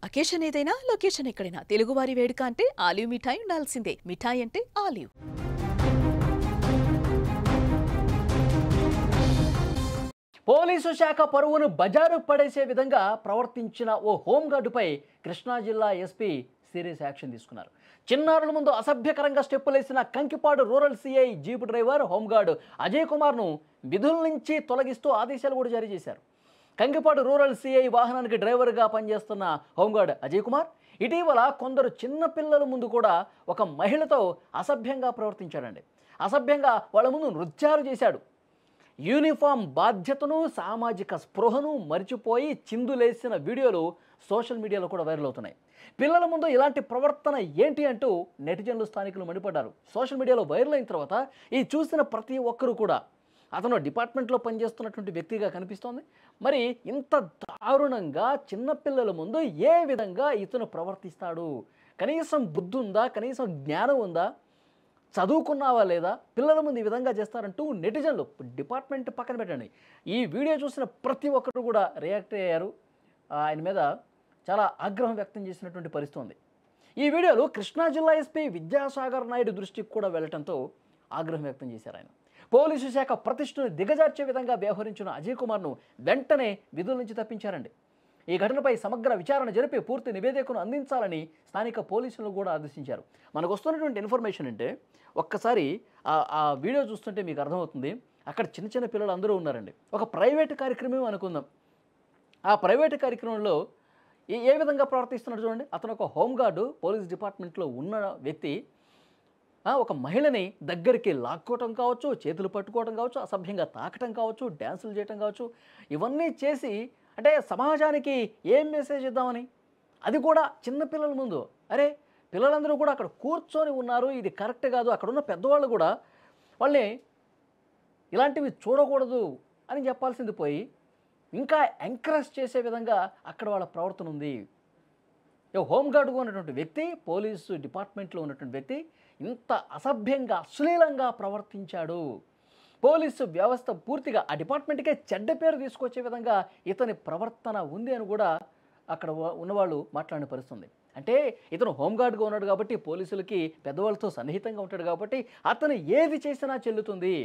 Occasion ఏదైనా location ఎక్కడైనా తెలుగువారి వేడుక అంటే ఆలివ్ మిఠాయి ఉండాల్సిందే. మిఠాయి అంటే ఆలివ్. పోలీసు శాఖ పరువును బజారు పడేసే విధంగా ప్రవర్తించిన ఓ హోంగార్డుపై కృష్ణా జిల్లా ఎస్పీ సీరియస్ యాక్షన్ తీసుకున్నారు. చిన్నారుల ముందు అసభ్యకరంగా స్టెప్పులేసిన Kankipadu rural CI jeep driver home guard Ajay కుమార్ను విధుల నుంచి తొలగిస్తూ ఆదేశాలు కూడా జారీ చేశారు. కంకిపాడు రూరల్ సిఐ వాహనానికి డ్రైవర్గా పనిచేస్తున్న హోంగార్డ్ అజయ్ కుమార్ ఇటీవల కొందరు చిన్నపిల్లల ముందు కూడా ఒక మహిళతో అసభ్యంగా ప్రవర్తించాడండి. అసభ్యంగా వాళ్ళ ముందు నృత్యాలు చేశాడు. యూనిఫామ్ బాధ్యతను సామాజిక స్పృహను మరిచిపోయి చిందులేసిన వీడియోలు సోషల్ మీడియాలో కూడా వైరల్ అవుతున్నాయి. పిల్లల ముందు ఇలాంటి ప్రవర్తన ఏంటి అంటూ నెటిజన్లు స్థానికులు మండిపడ్డారు. సోషల్ మీడియాలో వైరల్ అయిన తర్వాత ఈ చూసిన ప్రతి ఒక్కరూ కూడా అతను డిపార్ట్మెంట్లో పనిచేస్తున్నటువంటి వ్యక్తిగా కనిపిస్తోంది. మరి ఇంత దారుణంగా చిన్నపిల్లల ముందు ఏ విధంగా ఇతను ప్రవర్తిస్తాడు? కనీసం బుద్ధి ఉందా? కనీసం జ్ఞానం ఉందా? చదువుకున్నావా లేదా? పిల్లల ముందు ఈ విధంగా చేస్తారంటూ నెటిజన్లు డిపార్ట్మెంట్ పక్కన పెట్టండి, ఈ వీడియో చూసిన ప్రతి ఒక్కరు కూడా రియాక్ట్ అయ్యారు. ఆయన మీద చాలా ఆగ్రహం వ్యక్తం చేసినటువంటి పరిస్థితి ఉంది. ఈ వీడియోలు కృష్ణా జిల్లా ఎస్పీ విద్యాసాగర్ నాయుడు దృష్టికి కూడా వెళ్లడంతో ఆగ్రహం వ్యక్తం చేశారు ఆయన. పోలీసు శాఖ ప్రతిష్టను దిగజార్చే విధంగా వ్యవహరించిన అజయ్ కుమార్ను వెంటనే విధుల నుంచి తప్పించారండి. ఈ ఘటనపై సమగ్ర విచారణ జరిపి పూర్తి నివేదికను అందించాలని స్థానిక పోలీసులు కూడా ఆదేశించారు. మనకు వస్తున్నటువంటి ఇన్ఫర్మేషన్ అంటే ఒక్కసారి ఆ వీడియో చూస్తుంటే మీకు అర్థమవుతుంది. అక్కడ చిన్న చిన్న పిల్లలు అందరూ ఉన్నారండి. ఒక ప్రైవేటు కార్యక్రమం అనుకుందాం. ఆ ప్రైవేటు కార్యక్రమంలో ఏ విధంగా ప్రవర్తిస్తున్నాడు చూడండి. అతను ఒక హోంగార్డు పోలీస్ డిపార్ట్మెంట్లో ఉన్న వ్యక్తి ఒక మహిళని దగ్గరికి లాక్కోవటం కావచ్చు, చేతులు పట్టుకోవటం కావచ్చు, అసభ్యంగా తాకటం కావచ్చు, డ్యాన్సులు చేయటం కావచ్చు, ఇవన్నీ చేసి అంటే సమాజానికి ఏం మెసేజ్ ఇద్దామని, అది కూడా చిన్నపిల్లల ముందు. అరే పిల్లలందరూ కూడా అక్కడ కూర్చొని ఉన్నారు, ఇది కరెక్ట్ కాదు. అక్కడ ఉన్న పెద్దవాళ్ళు కూడా వాళ్ళని ఇలాంటివి చూడకూడదు అని చెప్పాల్సింది పోయి ఇంకా ఎంకరేజ్ చేసే విధంగా అక్కడ వాళ్ళ ప్రవర్తన ఉంది. హోంగార్డుగా ఉన్నటువంటి వ్యక్తి, పోలీసు డిపార్ట్మెంట్లో ఉన్నటువంటి వ్యక్తి ఇంత అసభ్యంగా అశ్లీలంగా ప్రవర్తించాడు. పోలీసు వ్యవస్థ పూర్తిగా ఆ డిపార్ట్మెంట్కే చెడ్డ పేరు తీసుకొచ్చే విధంగా ఇతని ప్రవర్తన ఉంది అని కూడా అక్కడ ఉన్నవాళ్ళు మాట్లాడిన పరిస్థితుంది. అంటే ఇతను హోంగార్డుగా ఉన్నాడు కాబట్టి, పోలీసులకి పెద్దవాళ్ళతో సన్నిహితంగా ఉంటాడు కాబట్టి అతను ఏది చేసినా చెల్లుతుంది.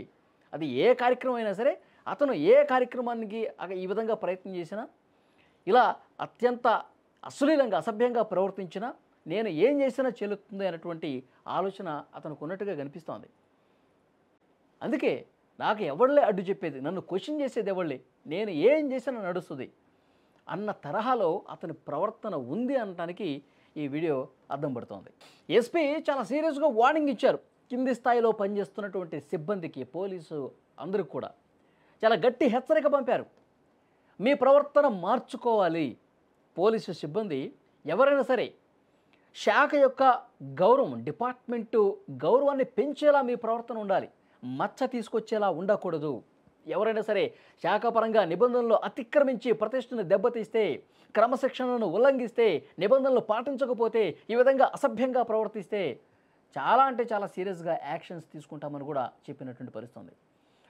అది ఏ కార్యక్రమం అయినా సరే, అతను ఏ కార్యక్రమానికి ఈ విధంగా ప్రయత్నం చేసినా, ఇలా అత్యంత అశ్లీలంగా అసభ్యంగా ప్రవర్తించినా నేను ఏం చేసినా చెల్లుతుంది అన్నటువంటి ఆలోచన అతనికి ఉన్నట్టుగా కనిపిస్తోంది. అందుకే నాకు ఎవళ్ళే అడ్డు చెప్పేది, నన్ను క్వశ్చన్ చేసేది ఎవళ్ళే, నేను ఏం చేసినా నడుస్తుంది అన్న తరహాలో అతని ప్రవర్తన ఉంది అనడానికి ఈ వీడియో అర్థం పడుతోంది. ఎస్పీ చాలా సీరియస్గా వార్నింగ్ ఇచ్చారు. కింది స్థాయిలో పనిచేస్తున్నటువంటి సిబ్బందికి, పోలీసు అందరికి కూడా చాలా గట్టి హెచ్చరిక పంపారు. మీ ప్రవర్తన మార్చుకోవాలి. పోలీసు సిబ్బంది ఎవరైనా సరే శాఖ యొక్క గౌరవం, డిపార్ట్మెంటు గౌరవాన్ని పెంచేలా మీ ప్రవర్తన ఉండాలి. మచ్చ తీసుకొచ్చేలా ఉండకూడదు. ఎవరైనా సరే శాఖపరంగా నిబంధనలు అతిక్రమించి ప్రతిష్టను దెబ్బతీస్తే, క్రమశిక్షణను ఉల్లంఘిస్తే, నిబంధనలు పాటించకపోతే, ఈ విధంగా అసభ్యంగా ప్రవర్తిస్తే చాలా అంటే చాలా సీరియస్గా యాక్షన్స్ తీసుకుంటామని కూడా చెప్పినటువంటి పరిస్థితి ఉంది.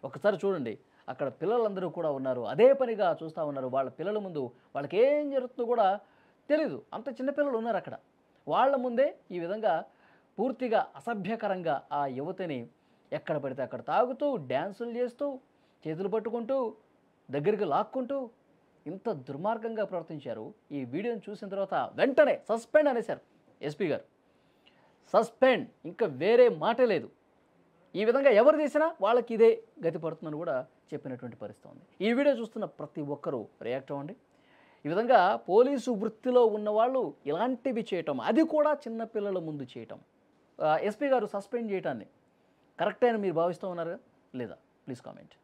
ఒకసారి చూడండి, అక్కడ పిల్లలందరూ కూడా ఉన్నారు, అదే పనిగా చూస్తూ ఉన్నారు. వాళ్ళ పిల్లల ముందు వాళ్ళకి ఏం జరుగుతుందో కూడా తెలీదు. అంత చిన్నపిల్లలు ఉన్నారు అక్కడ. వాళ్ళ ముందే ఈ విధంగా పూర్తిగా అసభ్యకరంగా ఆ యువతిని ఎక్కడ పడితే అక్కడ తాగుతూ, డ్యాన్సులు చేస్తూ, చేతులు పట్టుకుంటూ, దగ్గరికి లాక్కుంటూ ఇంత దుర్మార్గంగా ప్రవర్తించారు. ఈ వీడియోని చూసిన తర్వాత వెంటనే సస్పెండ్ అనేశారు ఎస్పీ గారు. సస్పెండ్, ఇంకా వేరే మాట లేదు. ఈ విధంగా ఎవరు చేసినా వాళ్ళకి ఇదే గతి పడుతుందని కూడా చెప్పినటువంటి పరిస్థితి ఉంది. ఈ వీడియో చూస్తున్న ప్రతి ఒక్కరూ రియాక్ట్ అవ్వండి. ఈ విధంగా పోలీసు వృత్తిలో ఉన్నవాళ్ళు ఇలాంటివి చేయటం, అది కూడా చిన్నపిల్లల ముందు చేయటం, ఎస్పీ గారు సస్పెండ్ చేయటాన్ని కరెక్ట్ అని మీరు భావిస్తూ ఉన్నారా లేదా? Please comment.